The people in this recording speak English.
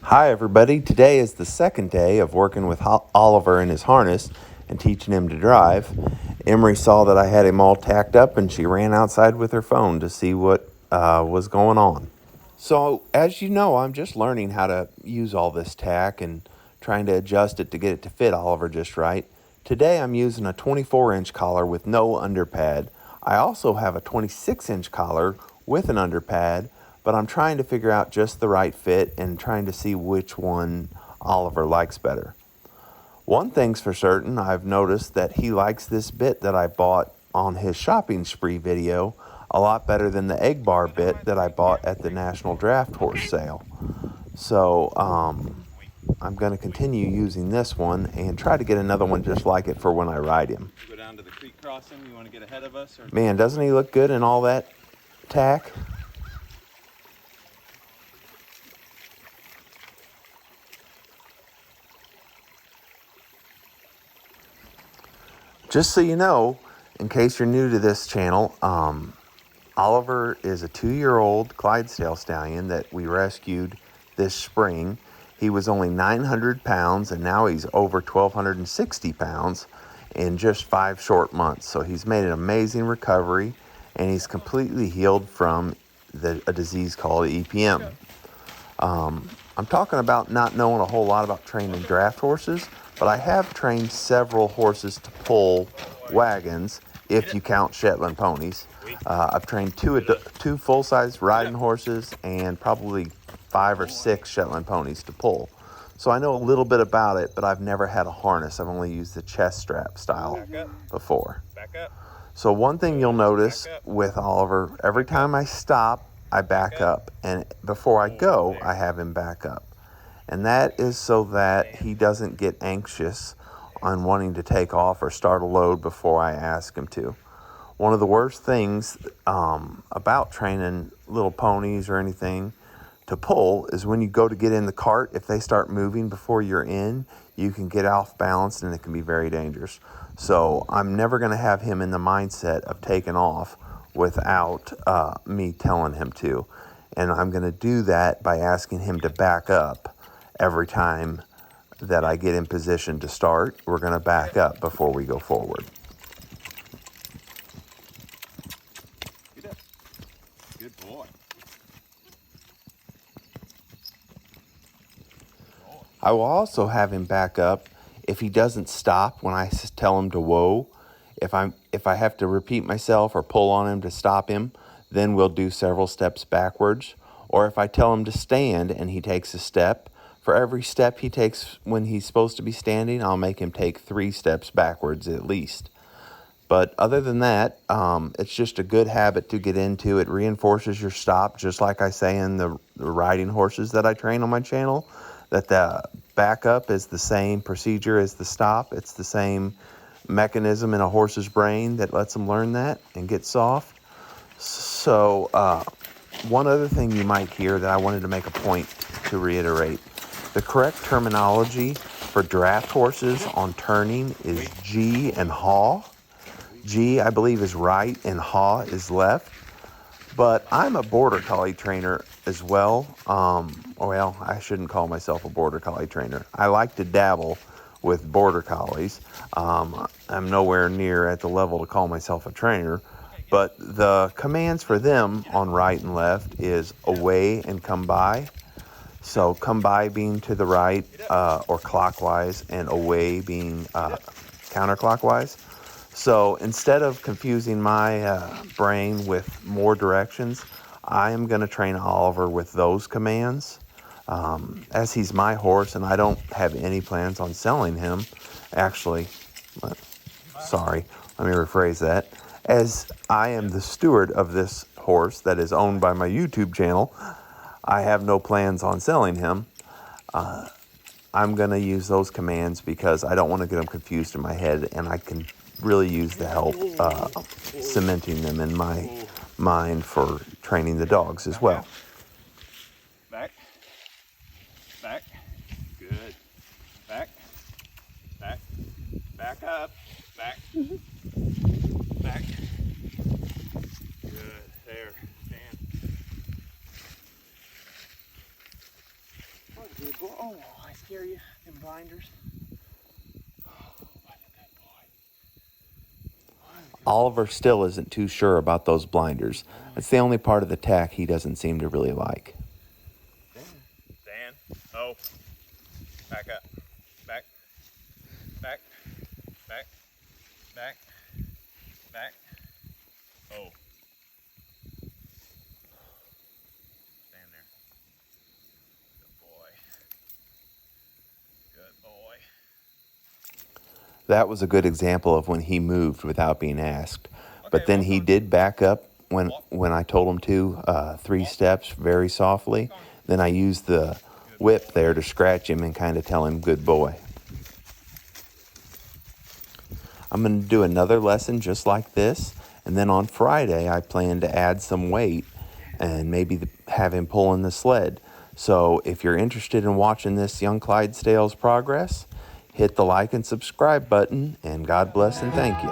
Hi everybody, today is the second day of working with Oliver in his harness and teaching him to drive. Emeri saw that I had him all tacked up and she ran outside with her phone to see what was going on. So as you know, I'm just learning how to use all this tack and trying to adjust it to get it to fit Oliver just right. Today I'm using a 24-inch collar with no underpad. I also have a 26-inch collar with an underpad, but I'm trying to figure out just the right fit and trying to see which one Oliver likes better. One thing's for certain, I've noticed that he likes this bit that I bought on his shopping spree video a lot better than the egg bar bit that I bought at the National Draft Horse sale. So I'm going to continue using this one and try to get another one just like it for when I ride him. Go down to the creek crossing. You want to get ahead of us? Or... Man, doesn't he look good in all that tack? Just so you know, in case you're new to this channel, Oliver is a 2-year-old Clydesdale stallion that we rescued this spring. He was only 900 pounds and now he's over 1,260 pounds in just 5 short months. So he's made an amazing recovery and he's completely healed from a disease called EPM. I'm talking about not knowing a whole lot about training draft horses, but I have trained several horses to pull wagons, if you count Shetland ponies. I've trained two full-size riding horses and probably 5 or 6 Shetland ponies to pull. So I know a little bit about it, but I've never had a harness. I've only used the chest strap style before. So one thing you'll notice with Oliver, every time I stop, I back up, and before I go, I have him back up. And that is so that he doesn't get anxious on wanting to take off or start a load before I ask him to. One of the worst things about training little ponies or anything to pull is when you go to get in the cart, if they start moving before you're in, you can get off balance and it can be very dangerous. So I'm never going to have him in the mindset of taking off without me telling him to. And I'm going to do that by asking him to back up every time that I get in position to start. We're going to back up before we go forward. Good boy. I will also have him back up if he doesn't stop when I tell him to whoa. If I have to repeat myself or pull on him to stop him, then we'll do several steps backwards. Or if I tell him to stand and he takes a step, for every step he takes when he's supposed to be standing, I'll make him take 3 steps backwards at least. But other than that, it's just a good habit to get into. It reinforces your stop, just like I say in the riding horses that I train on my channel, that the backup is the same procedure as the stop. It's the same mechanism in a horse's brain that lets them learn that and get soft. So one other thing you might hear that I wanted to make a point to reiterate. The correct terminology for draft horses on turning is G and haw. G, I believe, is right and haw is left. But I'm a border collie trainer as well. Well, I shouldn't call myself a border collie trainer. I like to dabble with border collies. I'm nowhere near at the level to call myself a trainer. But the commands for them on right and left is away and come by. So come by being to the right or clockwise, and away being counterclockwise. So instead of confusing my brain with more directions, I am going to train Oliver with those commands. As he's my horse and I don't have any plans on selling him, actually, sorry, let me rephrase that. As I am the steward of this horse that is owned by my YouTube channel, I have no plans on selling him. I'm going to use those commands because I don't want to get them confused in my head, and I can really use the help cementing them in my mind for training the dogs as well. Back. Back. Good. Back. Back. Back up. Back. Back. Good. There. Stand. Good boy. Oh, I scare you. Them blinders. Oh, what a good boy. Oliver still isn't too sure about those blinders. It's the only part of the tack he doesn't seem to really like. Dan. Oh. Back up. Back. Back. Back. Back. Back. Oh. Stand there. Good boy. Good boy. That was a good example of when he moved without being asked. But Okay, then walk he on. did back up when I told him to, 3 steps very softly. Then I used the whip there to scratch him and kind of tell him, good boy. I'm going to do another lesson just like this. And then on Friday, I plan to add some weight and maybe have him pulling the sled. So if you're interested in watching this young Clydesdale's progress, hit the like and subscribe button, and God bless and thank you.